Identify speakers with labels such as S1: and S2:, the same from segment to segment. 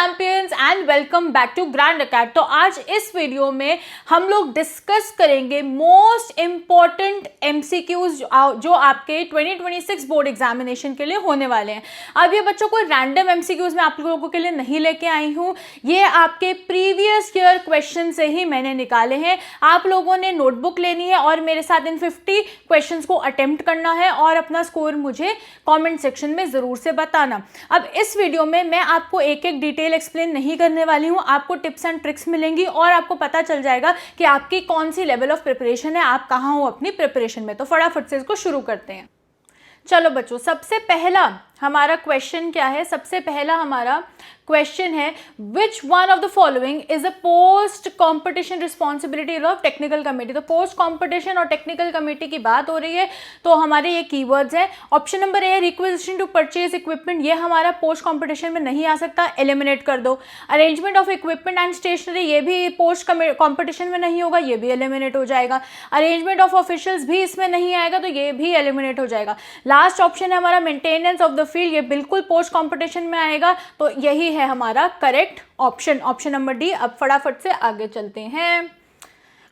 S1: Champions and welcome back to Grand Academy. तो आज इस वीडियो में हम लोग डिस्कस करेंगे मोस्ट इम्पॉर्टेंट एमसीक्यूज जो आपके 2026 बोर्ड एग्जामिनेशन के लिए होने वाले हैं। अब ये बच्चों को रैंडम एमसीक्यूज में आप लोगों के लिए नहीं लेके आई हूँ, ये आपके प्रीवियस ईयर क्वेश्चन से ही मैंने निकाले हैं। आप लोगों ने नोटबुक लेनी है और मेरे साथ इन 50 क्वेश्चंस को अटेम्प्ट करना है और अपना स्कोर मुझे कमेंट सेक्शन में ज़रूर से बताना। अब इस वीडियो में मैं आपको एक एक डिटेल एक्सप्लेन नहीं करने वाली हूँ, आपको टिप्स एंड ट्रिक्स मिलेंगी और आपको पता चल जाएगा कि आपकी कौन सी लेवल ऑफ प्रिपरेशन है, आप कहाँ हो अपनी प्रिपरेशन में। तो फटाफट से इसको शुरू करते हैं। चलो बच्चों, सबसे पहला हमारा क्वेश्चन क्या है? सबसे पहला हमारा क्वेश्चन है which one of the following is a post competition responsibility of technical committee. तो पोस्ट कॉम्पिटिशन और टेक्निकल कमेटी की बात हो रही है, तो हमारे ये कीवर्ड्स हैं। Option number A requisition to purchase equipment, ये हमारा पोस्ट कॉम्पिटिशन में नहीं आ सकता, एलिमिनेट कर दो। Arrangement of equipment and stationery, ये भी पोस्ट कॉम्पिटिशन में नहीं होगा, ये भी एलिमिनेट हो जाएगा। अरेंजमेंट ऑफ ऑफिशियल्स भी इसमें नहीं आएगा, तो ये भी एलिमिनेट हो जाएगा। लास्ट ऑप्शन है हमारा मेंटेनेंस ऑफ द फील्ड, ये बिल्कुल पोस्ट कॉम्पिटिशन में आएगा, तो यही है हमारा correct option, option number D. अब फटाफट से आगे चलते हैं।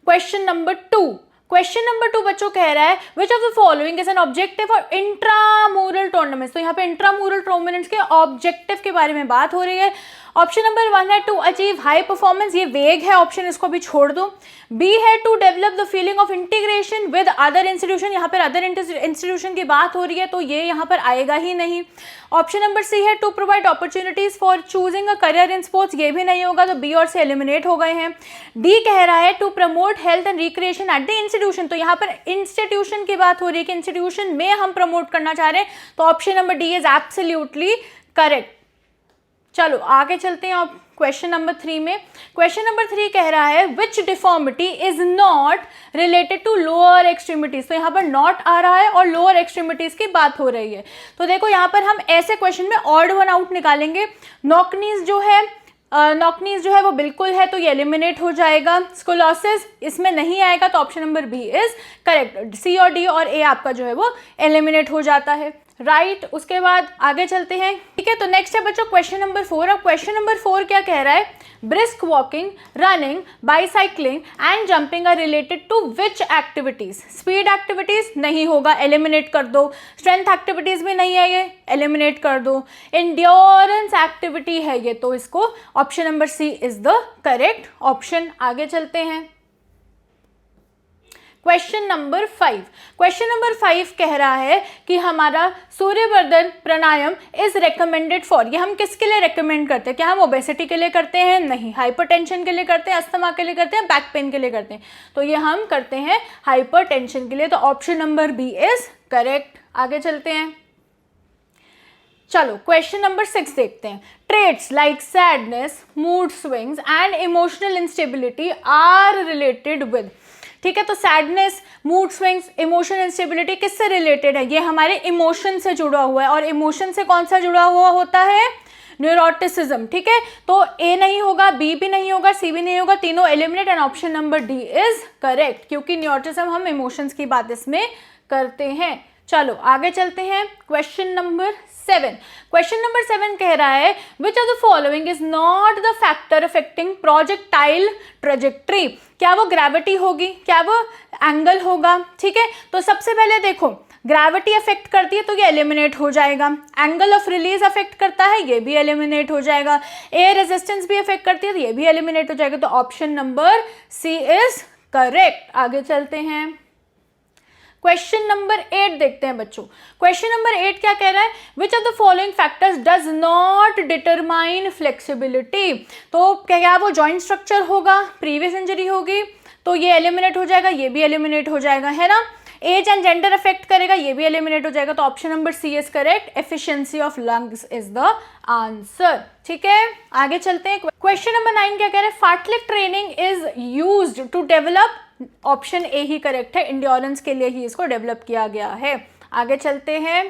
S1: क्वेश्चन नंबर 2, क्वेश्चन नंबर 2 बच्चों कह रहा है which of the following is an objective for intramural tournaments. तो यहाँ पे इंट्रामूरल टूर्नामेंट्स के ऑब्जेक्टिव के बारे में बात हो रही है। ऑप्शन नंबर 1 है टू अचीव हाई परफॉर्मेंस, ये वेग है ऑप्शन, इसको भी छोड़ दो। बी है to develop the feeling of integration with other institution, यहाँ पर अदर इंस्टीट्यूशन की बात हो रही है, तो ये यहाँ पर आएगा ही नहीं। ऑप्शन नंबर सी है to provide opportunities for choosing a career in sports, ये भी नहीं होगा, तो बी और से एलिमिनेट हो गए हैं। डी कह रहा है to promote health and recreation at the institution, तो यहाँ पर इंस्टीट्यूशन की बात हो रही है कि इंस्टीट्यूशन में हम प्रमोट करना चाह रहे हैं, तो option number D is absolutely correct. चलो आगे चलते हैं अब क्वेश्चन नंबर 3 में। क्वेश्चन नंबर 3 कह रहा है which deformity is not related to lower extremities, तो यहाँ पर नॉट आ रहा है और लोअर एक्सट्रीमिटीज की बात हो रही है। तो देखो यहाँ पर हम ऐसे क्वेश्चन में ऑड वन आउट निकालेंगे। नॉकनीज जो है वो बिल्कुल है, तो ये एलिमिनेट हो जाएगा। स्कोलोसिस इसमें नहीं आएगा, तो option number B is correct. C और डी और ए आपका जो है वो एलिमिनेट हो जाता है, राइट। उसके बाद आगे चलते हैं, ठीक है। तो नेक्स्ट है बच्चों क्वेश्चन नंबर 4। अब क्वेश्चन नंबर 4 क्या कह रहा है? Brisk walking, running, bicycling and jumping are related to which activities. Speed activities नहीं होगा, एलिमिनेट कर दो। स्ट्रेंथ एक्टिविटीज भी नहीं है, ये एलिमिनेट कर दो। इंड्योरेंस एक्टिविटी है ये, तो इसको option number C is the correct option. आगे चलते हैं क्वेश्चन नंबर 5। क्वेश्चन नंबर 5 कह रहा है कि हमारा सूर्यवर्धन प्राणायाम इज रेकमेंडेड फॉर, ये हम किसके लिए रेकमेंड करते हैं? क्या हम ओबेसिटी के लिए करते हैं? नहीं। हाइपरटेंशन के लिए करते हैं, अस्थमा के लिए करते हैं, बैक पेन के लिए करते हैं, तो ये हम करते हैं हाइपरटेंशन के लिए, तो option number B is correct. आगे चलते हैं, चलो क्वेश्चन नंबर 6 देखते हैं। Traits like sadness, mood swings and emotional instability are related with, ठीक है। तो sadness, mood swings, emotion instability किससे रिलेटेड है? ये हमारे इमोशन से जुड़ा हुआ है, और इमोशन से कौन सा जुड़ा हुआ होता है? न्यूरोटिसिज्म, ठीक है। तो ए नहीं होगा, बी भी नहीं होगा, सी भी नहीं होगा, तीनों eliminate, and option number D is correct, क्योंकि न्यूरोटिसिज्म हम इमोशंस की बात इसमें करते हैं। चलो आगे चलते हैं क्वेश्चन नंबर 7। क्वेश्चन नंबर 7 कह रहा है which of the following is not the factor affecting projectile trajectory. क्या वो ग्रेविटी होगी? क्या वो एंगल होगा? ठीक है, तो सबसे पहले देखो ग्रेविटी अफेक्ट करती है, तो ये एलिमिनेट हो जाएगा। एंगल ऑफ रिलीज अफेक्ट करता है, ये भी एलिमिनेट हो जाएगा। एयर रेजिस्टेंस भी अफेक्ट करती है, तो ये भी एलिमिनेट हो जाएगा, तो option number C is correct. आगे चलते हैं क्वेश्चन नंबर 8 देखते हैं बच्चों। क्वेश्चन नंबर 8 क्या कह रहा है? Which of the following factors does not determine flexibility. तो क्या वो जॉइंट स्ट्रक्चर होगा, प्रीवियस इंजरी होगी, तो ये एलिमिनेट हो जाएगा, ये भी एलिमिनेट हो जाएगा, है ना। एज एंड जेंडर अफेक्ट करेगा, ये भी एलिमिनेट हो जाएगा, तो option number C is correct. Efficiency of lungs is the answer, ठीक है। आगे चलते हैं क्वेश्चन नंबर 9 क्या कह रहे हैं? Fartlek training is used to develop, option A ही करेक्ट है, इंड्योरेंस के लिए ही इसको डेवलप किया गया है। आगे चलते हैं,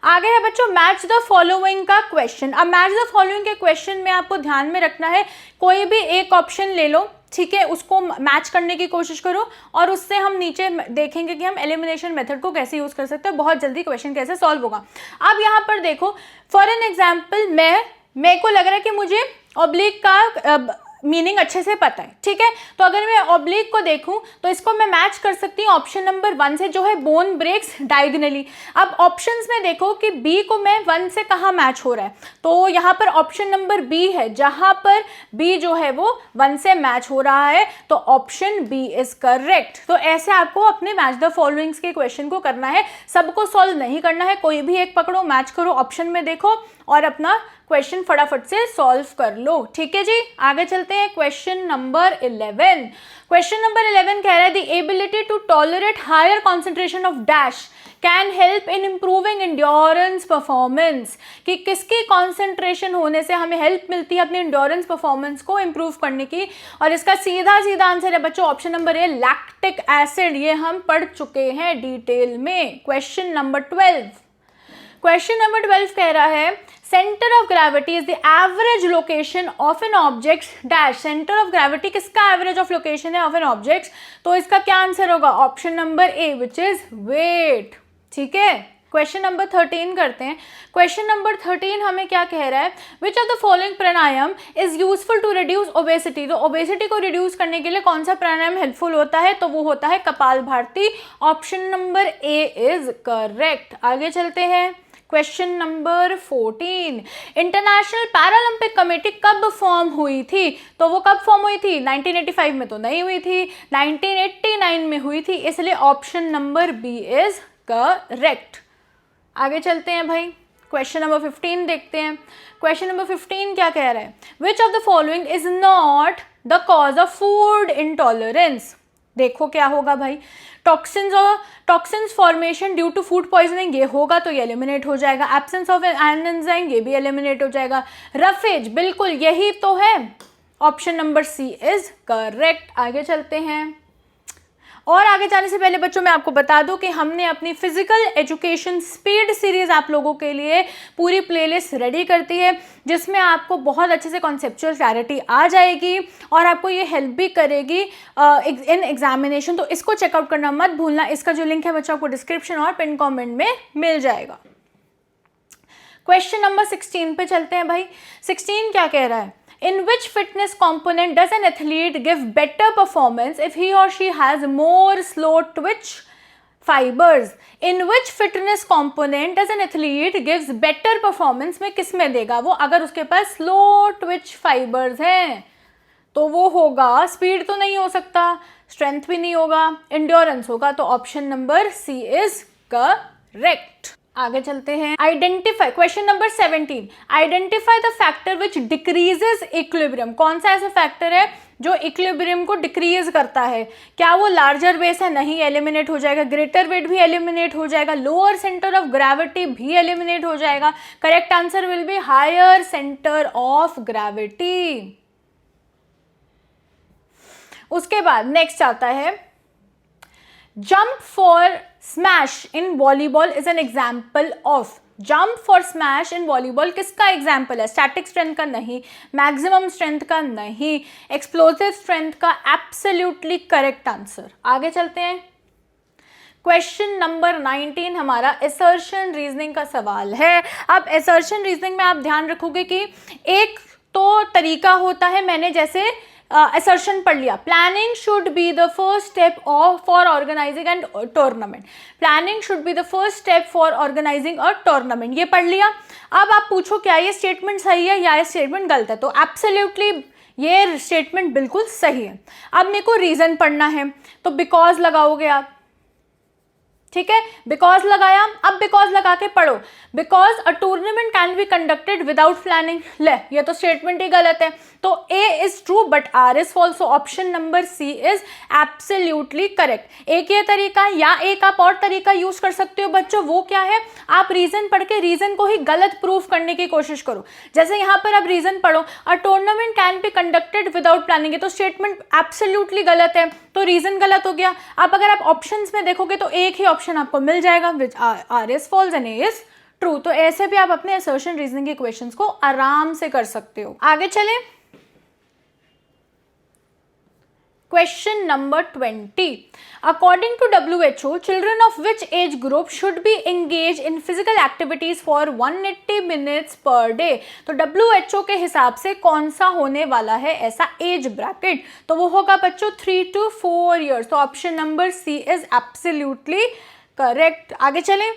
S1: आगे है बच्चों मैच द फॉलोइंग का क्वेश्चन। अब मैच द फॉलोइंग के क्वेश्चन में आपको ध्यान में रखना है, कोई भी एक ऑप्शन ले लो, ठीक है, उसको मैच करने की कोशिश करो और उससे हम नीचे देखेंगे कि हम एलिमिनेशन मेथड को कैसे यूज कर सकते हैं, बहुत जल्दी क्वेश्चन कैसे सॉल्व होगा। अब यहाँ पर देखो, फॉर एन एग्जाम्पल मैं मेरे को लग रहा है कि मुझे ऑब्लिक का मीनिंग अच्छे से पता है, ठीक है। तो अगर मैं ऑब्लिक को देखूं तो इसको मैं मैच कर सकती हूँ ऑप्शन नंबर 1 से, जो है बोन ब्रेक्स डायगनली। अब ऑप्शंस में देखो कि बी को मैं 1 से कहाँ मैच हो रहा है, तो यहाँ पर ऑप्शन नंबर बी है, जहां पर बी जो है वो 1 से मैच हो रहा है, तो ऑप्शन बी इज करेक्ट। तो ऐसे आपको अपने मैच द फॉलोइंग्स के क्वेश्चन को करना है, सबको सॉल्व नहीं करना है, कोई भी एक पकड़ो, मैच करो, ऑप्शन में देखो और अपना क्वेश्चन फटाफट से सॉल्व कर लो, ठीक है जी। आगे चलते हैं क्वेश्चन नंबर 11। क्वेश्चन नंबर 11 कह रहा है the ability to tolerate higher concentration of dash can help in improving endurance performance, कि किसकी कॉन्सेंट्रेशन होने से हमें हेल्प मिलती है अपनी इंड्योरेंस परफॉर्मेंस को इंप्रूव करने की। और इसका सीधा सीधा आंसर है बच्चों ऑप्शन नंबर ए, लैक्टिक एसिड। ये हम पढ़ चुके हैं डिटेल में। Question number 12। क्वेश्चन नंबर 12 कह रहा है centre of gravity is the average location of an object dash. Centre of gravity किसका एवरेज ऑफ लोकेशन है ऑफ एन ऑब्जेक्ट, तो इसका क्या आंसर होगा option number A which is weight, ठीक है। क्वेश्चन नंबर 13 करते हैं। क्वेश्चन नंबर 13 हमें क्या कह रहा है, which of the following pranayama is useful to reduce obesity. तो ओबेसिटी को रिड्यूस करने के लिए कौन सा प्राणायाम हेल्पफुल होता है, तो वो होता है kapalbhati. Option number A is correct. आगे चलते हैं question number 14। International Paralympic committee कब फॉर्म हुई थी, तो वो कब फॉर्म हुई थी 1985 में तो नहीं हुई थी, 1989 में हुई थी, इसलिए option number B is correct. आगे चलते हैं भाई, क्वेश्चन नंबर 15 देखते हैं। क्वेश्चन नंबर 15 क्या कह रहा है, which of the following is not the cause of food intolerance. देखो क्या होगा भाई, टॉक्सिन्स और toxins formation due to food poisoning, ये होगा तो ये एलिमिनेट हो जाएगा। एब्सेंस ऑफ एन एंजाइम, ये भी एलिमिनेट हो जाएगा। रफेज, बिल्कुल यही तो है, option number C is correct. आगे चलते हैं, और आगे जाने से पहले बच्चों मैं आपको बता दूं कि हमने अपनी फिजिकल एजुकेशन स्पीड सीरीज आप लोगों के लिए पूरी प्लेलिस्ट रेडी करती है, जिसमें आपको बहुत अच्छे से कॉन्सेप्चुअल क्लैरिटी आ जाएगी और आपको ये हेल्प भी करेगी इन एग्जामिनेशन। तो इसको चेकआउट करना मत भूलना। इसका जो लिंक है बच्चों आपको डिस्क्रिप्शन और पिन कमेंट में मिल जाएगा। क्वेश्चन नंबर 16 पे चलते हैं भाई। 16 क्या कह रहा है, in which fitness component does an athlete give better performance if he or she has more slow twitch fibers? In which fitness component does an athlete gives better performance में किस में देगा वो, अगर उसके पास slow twitch fibers हैं, तो वो होगा, स्पीड तो नहीं हो सकता, स्ट्रेंथ भी नहीं होगा, इंड्योरेंस होगा, तो option number C is correct. आगे चलते हैं, identify. Question number 17, identify the factor which decreases equilibrium. कौन सा ऐसा फैक्टर है जो इक्विलिब्रियम को डिक्रीज करता है, क्या वो लार्जर बेस है, नहीं, एलिमिनेट हो जाएगा। ग्रेटर वेट भी एलिमिनेट हो जाएगा। लोअर सेंटर ऑफ ग्रेविटी भी एलिमिनेट हो जाएगा। Correct answer will be higher centre of gravity. उसके बाद नेक्स्ट आता है, jump for smash in volleyball is an example of. Jump for smash in volleyball किसका एग्जाम्पल है, स्टैटिक स्ट्रेंथ का नहीं, मैक्सिमम स्ट्रेंथ का नहीं, एक्सप्लोसिव स्ट्रेंथ का। Absolutely correct answer. आगे चलते हैं, क्वेश्चन नंबर 19 हमारा असर्शन रीजनिंग का सवाल है। अब असर्शन रीजनिंग में आप ध्यान रखोगे कि एक तो तरीका होता है, मैंने जैसे assertion पढ़ लिया, planning should be the first step for organising and tournament. Planning should be the first step for organising a tournament, ये पढ़ लिया। अब आप पूछो क्या ये स्टेटमेंट सही है या ये स्टेटमेंट गलत है, तो एब्सोल्युटली ये स्टेटमेंट बिल्कुल सही है। अब मेरे को रीजन पढ़ना है, तो बिकॉज लगाओगे आप, ठीक है, बिकॉज लगाया। अब बिकॉज लगा के पढ़ो, because a tournament can be conducted without planning. ले, ये तो स्टेटमेंट ही गलत है, तो A is true but R is false. Option number C is absolutely correct. एक ये तरीका या एक आप और तरीका यूज कर सकते हो बच्चों, वो क्या है, आप रीजन पढ़ के रीजन को ही गलत प्रूफ करने की कोशिश करो। जैसे यहाँ पर आप रीजन पढ़ो, अ tournament can be conducted without planning, तो स्टेटमेंट एब्सोल्युटली गलत है, तो रीजन गलत हो गया। अब अगर आप ऑप्शंस में देखोगे तो एक ही ऑप्शन आपको मिल जाएगा which R is false and A is true. तो ऐसे भी आप अपने असर्शन रीजनिंग के क्वेश्चंस को आराम से कर सकते हो। आगे चलें, Question number 20. According to WHO, children of which age group should be engaged in physical activities for 180 minutes per day? तो WHO के हिसाब से कौन सा होने वाला है ऐसा एज ब्रैकेट? तो वो होगा बच्चों 3 to 4 years. तो option number C is absolutely correct. आगे चलें.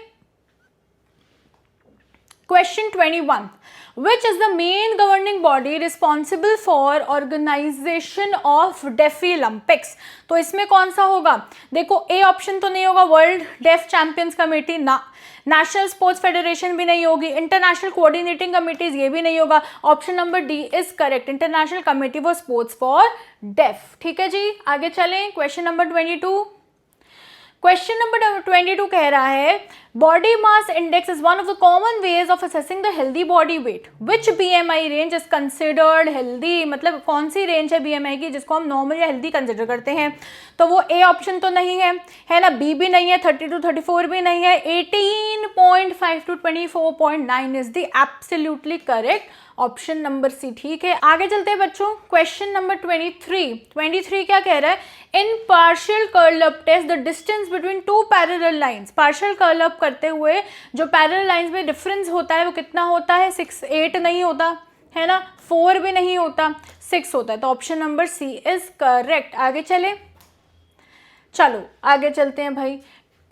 S1: Question 21. Which is the main governing body responsible for organization of Deaflympics? तो इसमें कौन सा होगा? देखो ए ऑप्शन तो नहीं होगा, वर्ल्ड डेफ चैंपियंस कमेटी ना, नेशनल स्पोर्ट्स फेडरेशन भी नहीं होगी, इंटरनेशनल कोऑर्डिनेटिंग कमिटीज ये भी नहीं होगा. Option number D is correct, international committee for sports for def. ठीक है जी, आगे चलें. Question number 22. क्वेश्चन नंबर 22 कह रहा है body mass index is one of the common ways of assessing the healthy body weight. Which BMI range is considered healthy? मतलब कौन सी range है BMI की जिसको हम नॉर्मल या हेल्दी कंसिडर करते हैं? तो वो ए ऑप्शन तो नहीं है ना, बी भी नहीं है, 30 to 34 भी नहीं है, 18.5 to 24.9 is the absolutely correct. Option number C ठीक है. आगे चलते हैं बच्चों. क्वेश्चन नंबर 23 क्या कह रहा है? In partial curl up test the distance between two parallel lines. Partial curl up करते हुए जो पैरेलल लाइंस में डिफरेंस होता है वो कितना होता है? 6, 8 नहीं होता है ना, 4 भी नहीं होता, 6 होता है. तो option number C is correct. आगे चले. चलो आगे चलते हैं भाई.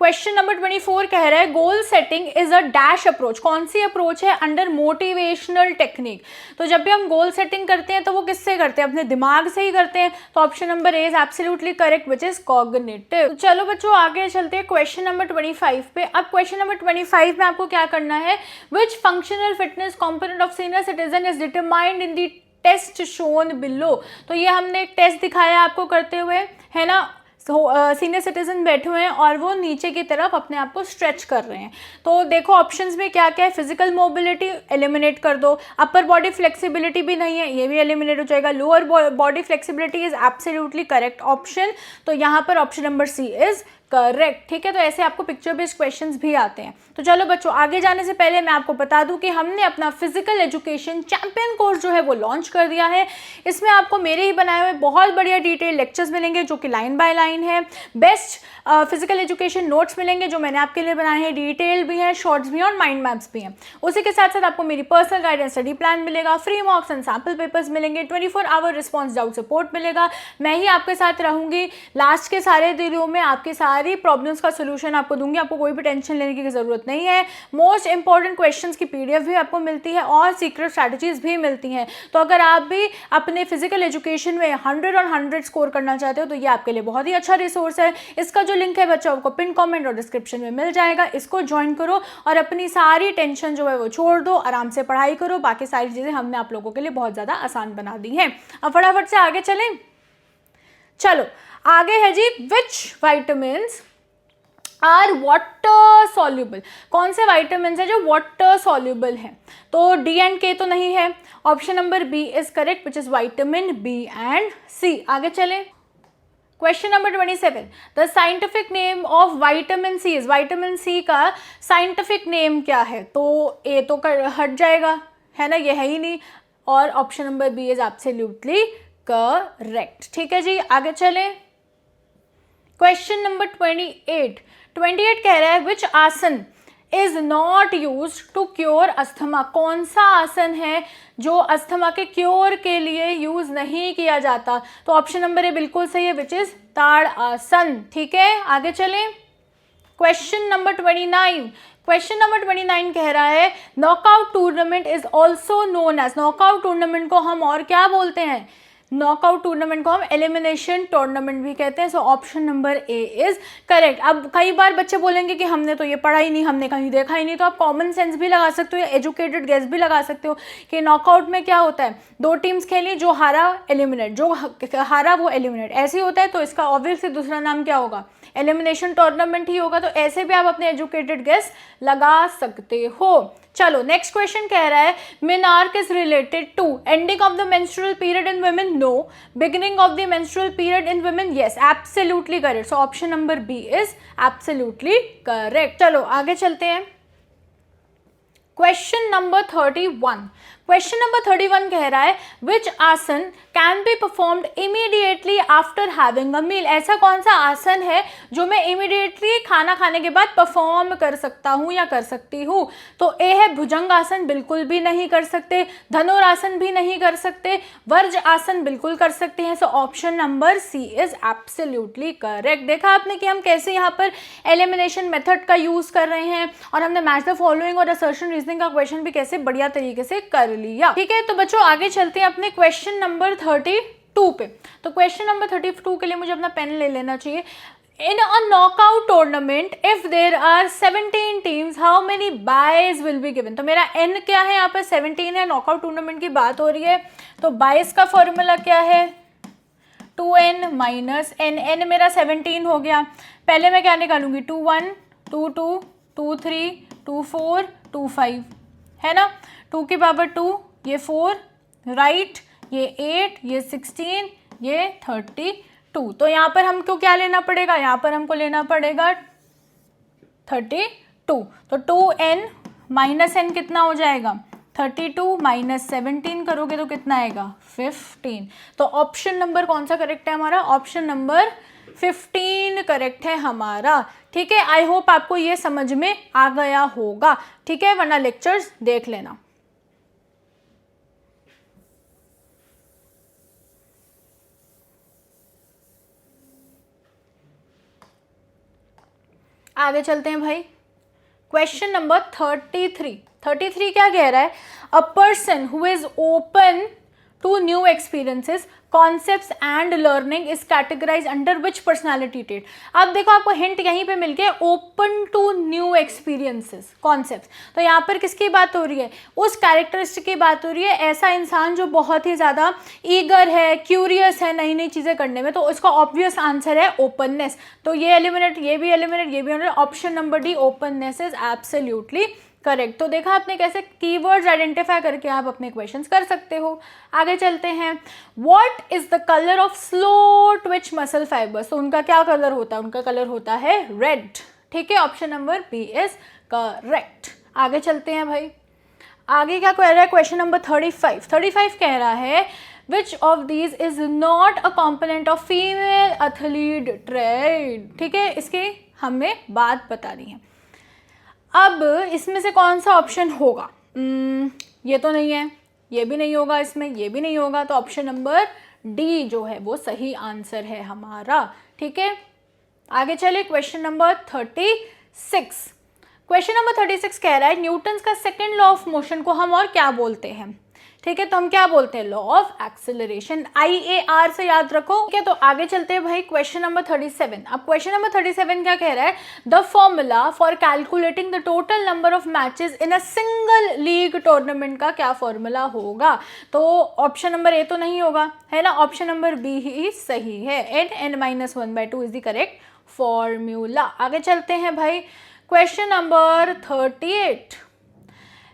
S1: क्वेश्चन नंबर 24 कह रहा है goal setting is a dash approach. कौन सी अप्रोच है? Under motivational technique. तो जब भी हम गोल सेटिंग करते हैं तो वो किससे करते हैं? अपने दिमाग से ही करते हैं. तो option number A is absolutely correct which is cognitive. चलो बच्चों आगे चलते हैं क्वेश्चन नंबर 25 पे. अब क्वेश्चन नंबर 25 में आपको क्या करना है? Which functional fitness component of senior citizen is determined in the test shown below. तो ये हमने एक टेस्ट दिखाया आपको करते हुए, है ना. सीनियर सिटीजन बैठे हुए हैं और वो नीचे की तरफ अपने आप को स्ट्रेच कर रहे हैं. तो देखो ऑप्शंस में क्या क्या है. फिजिकल मोबिलिटी एलिमिनेट कर दो, अपर बॉडी फ्लेक्सिबिलिटी भी नहीं है, ये भी एलिमिनेट हो जाएगा, lower body flexibility is absolutely correct option. तो यहाँ पर option number C is correct. ठीक है, तो ऐसे आपको पिक्चर बेस्ड क्वेश्चंस भी आते हैं. तो चलो बच्चों आगे जाने से पहले मैं आपको बता दूं कि हमने अपना फिजिकल एजुकेशन चैंपियन कोर्स जो है वो लॉन्च कर दिया है. इसमें आपको मेरे ही बनाए हुए बहुत बढ़िया डिटेल लेक्चर्स मिलेंगे जो कि लाइन बाय लाइन है. बेस्ट फिजिकल एजुकेशन नोट्स मिलेंगे जो मैंने आपके लिए बनाए हैं, डिटेल भी हैं, शॉर्ट्स भी हैं और माइंड मैप्स भी हैं. उसी के साथ साथ आपको मेरी पर्सनल गाइडेंस स्टडी प्लान मिलेगा, फ्री मॉक्स एंड सैम्पल पेपर्स मिलेंगे, 24 आवर रिस्पॉन्स डाउट सपोर्ट मिलेगा. मैं ही आपके साथ रहूंगी लास्ट के सारे दिनों में, आपकी सारी प्रॉब्लम्स का सोल्यूशन आपको दूंगी. आपको कोई भी टेंशन लेने की जरूरत नहीं है. मोस्ट इंपॉर्टेंट क्वेश्चंस की PDF भी आपको मिलती है और सीक्रेट स्ट्रैटेजीज भी मिलती हैं. तो अगर आप भी अपने फिजिकल एजुकेशन में 100 और 100 स्कोर करना चाहते हो तो ये आपके लिए बहुत ही अच्छा रिसोर्स है. इसका जो लिंक है बच्चों आपको पिन कमेंट और डिस्क्रिप्शन में मिल जाएगा. इसको ज्वाइन करो और अपनी सारी टेंशन जो है वो छोड़ दो, आराम से पढ़ाई करो. बाकी सारी चीजें हमने आप लोगों के लिए बहुत ज्यादा आसान बना दी हैं. अब फटाफट से आगे चलें. चलो आगे है जी विच वाइटामिन्स आर वाटर सॉल्युबल. कौन से वाइटामिन है जो वाटर सॉल्युबल है? तो डी एंड के तो नहीं है. Option number B is correct which is vitamin B and C. आगे चलें. Question number 27. The scientific name of vitamin C is. Vitamin C का साइंटिफिक नेम क्या है? तो ए तो हट जाएगा, है ना, ये है ही नहीं. और option number B is absolutely correct. ठीक है जी, आगे चलें. क्वेश्चन नंबर 28 कह रहा है which asana is not use to cure asthma. कौन सा आसन है जो अस्थमा के क्योर के लिए यूज नहीं किया जाता? तो ऑप्शन नंबर ए बिल्कुल सही है विच इज ताड़ आसन. ठीक है, आगे चलें. क्वेश्चन नंबर 29 कह रहा है knockout tournament is also known as. Knockout tournament को हम और क्या बोलते हैं? नॉकआउट टूर्नामेंट को हम एलिमिनेशन टूर्नामेंट भी कहते हैं. So option number A is correct. अब कई बार बच्चे बोलेंगे कि हमने तो ये पढ़ा ही नहीं, हमने कहीं देखा ही नहीं. तो आप कॉमन सेंस भी लगा सकते हो या एजुकेटेड गेस भी लगा सकते हो कि नॉकआउट में क्या होता है. 2 टीम्स खेली, जो हारा एलिमिनेट, जो हारा वो एलिमिनेट, ऐसे ही होता है. तो इसका ऑब्वियसली दूसरा नाम क्या होगा? एलिमिनेशन टूर्नामेंट ही होगा. तो ऐसे भी आप अपने एजुकेटेड गेस लगा सकते हो. चलो नेक्स्ट क्वेश्चन कह रहा है menarche is related to ending of the menstrual period in women. No. Beginning of the menstrual period in women. Yes, absolutely correct. So option number B is absolutely correct. चलो आगे चलते हैं. Question number 31. Question number 31 कह रहा है which asana can be performed immediately after having a meal. ऐसा कौन सा आसन है जो मैं इमीडिएटली खाना खाने के बाद परफॉर्म कर सकता हूं या कर सकती हूं। तो ए है भुजंग आसन, बिल्कुल भी नहीं कर सकते। धनुरासन भी नहीं कर सकते। वर्ज आसन बिल्कुल कर सकते हैं। So option number C is absolutely correct. देखा आपने कि हम कैसे यहाँ पर एलिमिनेशन मेथड का यूज कर रहे हैं और हमने मैच द फॉलोइंग और असर्शन रीजनिंग का क्वेश्चन भी कैसे बढ़िया तरीके से कर लिया। ठीक है, तो बच्चों आगे चलते हैं अपने क्वेश्चन नंबर 32 पे। तो क्वेश्चन नंबर 32 के लिए मुझे अपना पेन ले लेना चाहिए। In a knockout tournament, if there are 17 teams, how many byes will be given? तो मेरा n क्या है यहाँ पर 17 है, नॉकआउट टूर्नामेंट की बात हो रही है। तो बाइस का फॉर्मूला क्या है 2n माइनस n। n मेरा 17 हो गया। पहले मैं क्या निकालूंगी 2 1 2 2 2 3 2 4 2 5 है ना। 2 की पावर 2, ये 4 राइट, ये 8, ये 16, ये 32। तो यहाँ पर हमको क्या लेना पड़ेगा, यहाँ पर हमको लेना पड़ेगा 32। तो 2n माइनस n कितना हो जाएगा 32 माइनस 17 करोगे तो कितना आएगा 15। तो ऑप्शन नंबर कौन सा करेक्ट है हमारा, ऑप्शन नंबर 15 करेक्ट है हमारा। ठीक है, आई होप आपको ये समझ में आ गया होगा। ठीक है, वरना लेक्चर्स देख लेना। आगे चलते हैं भाई। क्वेश्चन नंबर 33 क्या कह रहा है, a person who is open to new experiences concepts and learning is categorise under which personality trait. अब देखो आपको हिंट यहीं पे मिल गया, open to new experiences concepts. तो यहाँ पर किसकी बात हो रही है, उस कैरेक्टरिस्टिक की बात हो रही है। ऐसा इंसान जो बहुत ही ज़्यादा ईगर है, क्यूरियस है नई नई चीज़ें करने में। तो उसका ऑब्वियस आंसर है ओपननेस। तो ये एलिमिनेट, ये भी एलिमिनेट, ये भी eliminate. Option number D openness is absolutely correct. तो देखा आपने कैसे कीवर्ड्स आइडेंटिफाई करके आप अपने क्वेश्चंस कर सकते हो। आगे चलते हैं। What is the colour of slow Twitch muscle fibres. तो उनका क्या कलर होता है, उनका कलर होता है रेड। ठीक है, option number B is correct. आगे चलते हैं भाई। आगे क्या कह रहा है, क्वेश्चन नंबर 35 कह रहा है which of these is not a component of female athlete trade. ठीक है, इसकी हमें बात बतानी है। अब इसमें से कौन सा ऑप्शन होगा, ये तो नहीं है, ये भी नहीं होगा, इसमें ये भी नहीं होगा। तो ऑप्शन नंबर डी जो है वो सही आंसर है हमारा। ठीक है, आगे चले। Question number 36। क्वेश्चन नंबर 36 कह रहा है न्यूटन्स का सेकंड लॉ ऑफ मोशन को हम और क्या बोलते हैं। ठीक है, तो हम क्या बोलते हैं, लॉ ऑफ एक्सेलरेशन, IAR से याद रखो। ठीक है, तो आगे चलते हैं भाई। Question number 37। अब क्वेश्चन नंबर 37 क्या कह रहा है, the formula for calculating the total number of matches in a single league tournament का क्या फॉर्मूला होगा। तो ऑप्शन नंबर ए तो नहीं होगा, है ना, ऑप्शन नंबर बी ही सही है। n-1/2 is the correct formula. आगे चलते हैं भाई। Question number 38।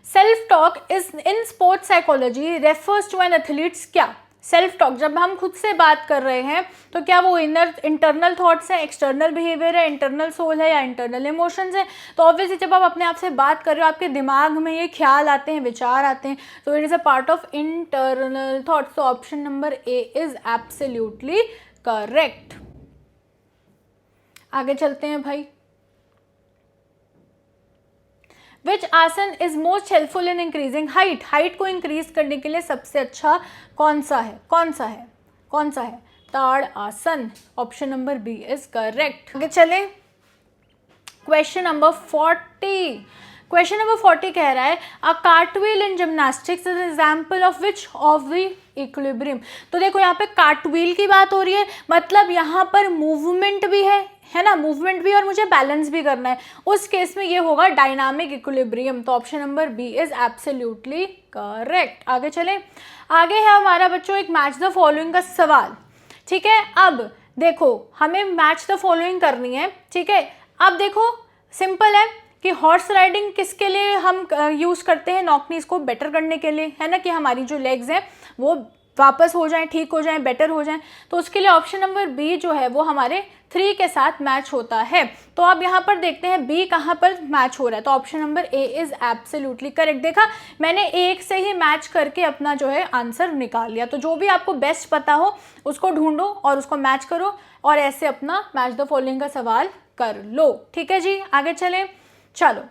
S1: Self talk is in sports psychology refers to an athlete's क्या। सेल्फ टॉक, जब हम खुद से बात कर रहे हैं तो क्या वो इंटरनल थॉट्स हैं, एक्सटर्नल बिहेवियर है, इंटरनल सोल है या इंटरनल इमोशंस है। तो ऑब्वियसली जब आप अपने आप से बात कर रहे हो, आपके दिमाग में ये ख्याल आते हैं, विचार आते हैं, तो it is a part of internal thoughts. तो option number A is absolutely correct. आगे चलते हैं भाई। Which asana is most helpful in increasing height. Height को इंक्रीज करने के लिए सबसे अच्छा कौन सा है, Tadasana. Option number B is correct. आगे चले। क्वेश्चन नंबर 40 कह रहा है a cartwheel in gymnastics is example of which of the equilibrium. तो देखो यहाँ पे कार्टव्हील की बात हो रही है, मतलब यहाँ पर मूवमेंट भी है ना, मूवमेंट भी और मुझे बैलेंस भी करना है। उस केस में ये होगा डायनामिक इक्विलिब्रियम। तो option number B is absolutely correct. आगे चलें। आगे है हमारा बच्चों एक मैच द फॉलोइंग का सवाल। ठीक है, अब देखो हमें मैच द फॉलोइंग करनी है। ठीक है, अब देखो सिंपल है कि हॉर्स राइडिंग किसके लिए हम यूज़ करते हैं, नॉक नीज को बेटर करने के लिए, है ना, कि हमारी जो लेग्स हैं वो वापस हो जाएं, ठीक हो जाएं, बेटर हो जाएं, तो उसके लिए ऑप्शन नंबर बी जो है वो हमारे 3 के साथ मैच होता है। तो अब यहाँ पर देखते हैं बी कहाँ पर मैच हो रहा है, तो option number A is absolutely correct. देखा, मैंने एक से ही मैच करके अपना जो है आंसर निकाल लिया। तो जो भी आपको बेस्ट पता हो उसको ढूंढो और उसको मैच करो और ऐसे अपना मैच द फॉलोइंग का सवाल कर लो। ठीक है जी, आगे चले। चलो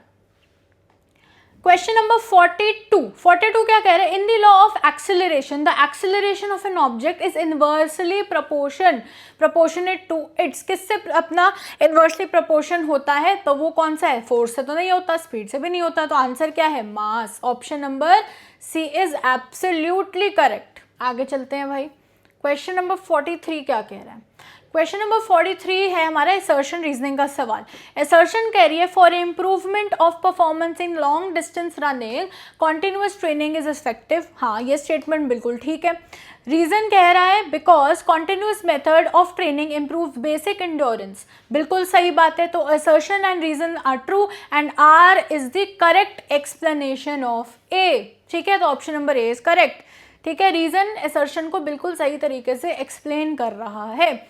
S1: क्वेश्चन नंबर 42 क्या कह रहे हैं, in the law of acceleration the acceleration of an object is inversely proportionate to its. किससे अपना इनवर्सली प्रोपोर्शन होता है, तो वो कौन सा है, फोर्स से तो नहीं होता, स्पीड से भी नहीं होता, तो आंसर क्या है, mass. Option number C is absolutely correct. आगे चलते हैं भाई, क्वेश्चन नंबर 43 क्या कह रहा है। क्वेश्चन नंबर 43 है हमारा असर्शन रीजनिंग का सवाल। असर्शन कह रही है for improvement of performance in long distance running continuous training is effective. हाँ, ये स्टेटमेंट बिल्कुल ठीक है। रीजन कह रहा है because continuous method of training improve basic endurance. बिल्कुल सही बात है, तो assertion and reason are true and R is the correct explanation of A. ठीक है, तो option number A is correct. ठीक है, रीजन असर्शन को बिल्कुल सही तरीके से एक्सप्लेन कर रहा है।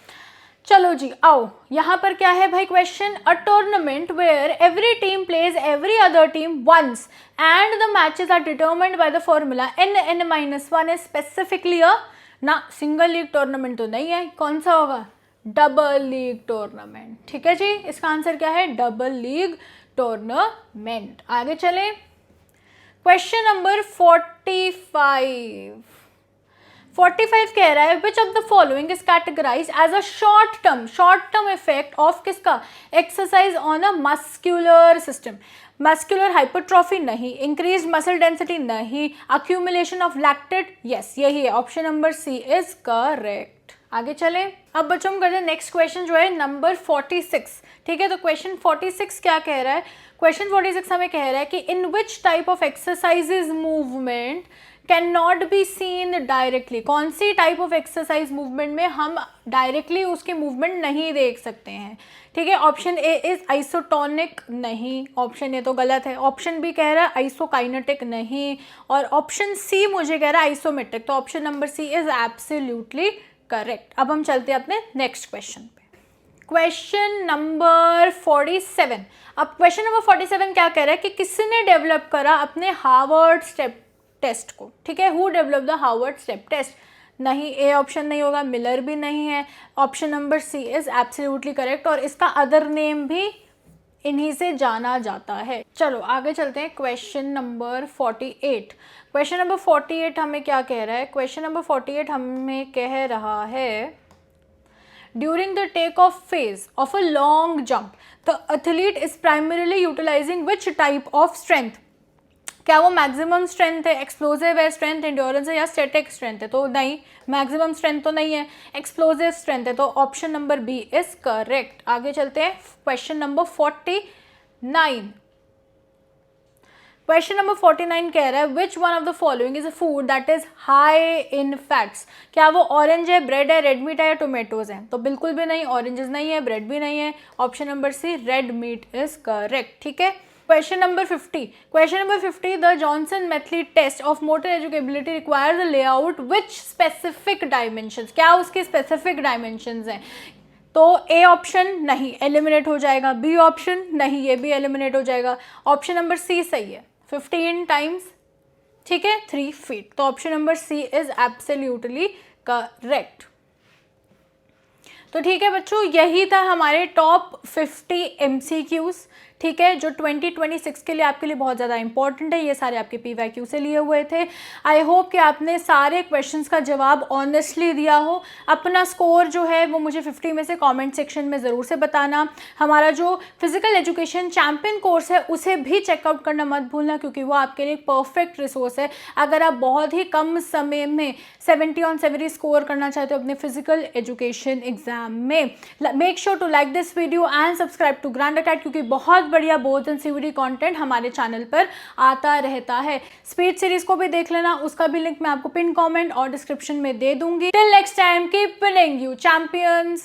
S1: चलो जी, आओ यहाँ पर क्या है भाई question, a tournament where every team plays every other team once and the matches are determined by the formula n(n-1) is specifically a, ना सिंगल लीग टूर्नामेंट तो नहीं है, कौन सा होगा, डबल लीग टूर्नामेंट। ठीक है जी, इसका आंसर क्या है, डबल लीग टूर्नामेंट। आगे चले, क्वेश्चन नंबर 45 कह रहा है which of the following is categorize as a short term effect of किसका, exercise on a muscular system. Muscular hypertrophy नहीं, इंक्रीज मसल डेंसिटी नहीं, अक्यूमुलेशन ऑफ लैक्टेट, यस यही है, option number C is correct. आगे चले, अब बच्चों हम करते हैं नेक्स्ट क्वेश्चन जो है नंबर 46। ठीक है, तो क्वेश्चन 46 क्या कह रहा है, क्वेश्चन 46 हमें कह रहा है कि in which type of exercises movement can not be seen directly. कौन सी टाइप ऑफ एक्सरसाइज मूवमेंट में हम डायरेक्टली उसके मूवमेंट नहीं देख सकते हैं। ठीक है, ऑप्शन ए इज आइसोटोनिक नहीं, ऑप्शन ए तो गलत है, ऑप्शन बी कह रहा है आइसोकाइनेटिक नहीं, और ऑप्शन सी मुझे कह रहा है आइसोमेट्रिक, तो option number C is absolutely correct. अब हम चलते हैं अपने नेक्स्ट क्वेश्चन पे, क्वेश्चन नंबर 47। अब क्वेश्चन नंबर 47 क्या कह रहा है कि किसने डेवलप करा अपने हार्वर्ड स्टेप टेस्ट को। ठीक है, who develop the Harvard step test, नहीं, ए ऑप्शन नहीं होगा, मिलर भी नहीं है, option number C is absolutely correct, और इसका अदर नेम भी इन्हीं से जाना जाता है। चलो आगे चलते हैं, क्वेश्चन नंबर 48। क्वेश्चन नंबर 48 हमें क्या कह रहा है, क्वेश्चन नंबर 48 हमें कह रहा है during the take off phase of a long jump the athlete is primarily utilising which type of strength. क्या वो मैक्सिमम स्ट्रेंथ है, एक्सप्लोजिव है, स्ट्रेंथ एंड्योरेंस है, या स्टैटिक स्ट्रेंथ है, तो नहीं, मैक्सिमम स्ट्रेंथ तो नहीं है, एक्सप्लोजिव स्ट्रेंथ है, तो option number B is correct. आगे चलते हैं, क्वेश्चन नंबर 49। क्वेश्चन नंबर 49 कह रहा है which one of the following is a food that is high in fats. क्या वो ऑरेंज है, ब्रेड है, रेड मीट है, या टोमेटोज है, तो बिल्कुल भी नहीं, ऑरेंजेस नहीं है, ब्रेड भी नहीं है, option number C red meat is correct. ठीक है, question number 50। Question number 50, the Johnson Metheny test of motor educability requires a layout which specific dimensions. क्या उसके स्पेसिफिक डायमेंशंस हैं, तो ए ऑप्शन नहीं, एलिमिनेट हो जाएगा, बी ऑप्शन नहीं, ये भी एलिमिनेट हो जाएगा, ऑप्शन नंबर सी सही है, 15 टाइम्स, ठीक है, 3 फीट, तो option number C is absolutely correct. तो ठीक है बच्चों, यही था हमारे टॉप 50 MCQs। ठीक है, जो 2026 के लिए आपके लिए बहुत ज़्यादा इंपॉर्टेंट है, ये सारे आपके PYQ से लिए हुए थे। आई होप कि आपने सारे क्वेश्चंस का जवाब ऑनेस्टली दिया हो। अपना स्कोर जो है वो मुझे 50 में से कमेंट सेक्शन में ज़रूर से बताना। हमारा जो फिजिकल एजुकेशन चैम्पियन कोर्स है उसे भी चेकआउट करना मत भूलना, क्योंकि वो आपके लिए एक परफेक्ट रिसोर्स है। अगर आप बहुत ही कम समय में 70 on 70 स्कोर करना चाहते हो अपने फिजिकल एजुकेशन एग्जाम में, make sure to like this video and subscribe to Grand Academy, क्योंकि बहुत बढ़िया बोर्ड्स एंड सीयूईटी कंटेंट हमारे चैनल पर आता रहता है। स्पीड सीरीज को भी देख लेना, उसका भी लिंक मैं आपको पिन कमेंट और डिस्क्रिप्शन में दे दूंगी। Till next time, keep winning you champions.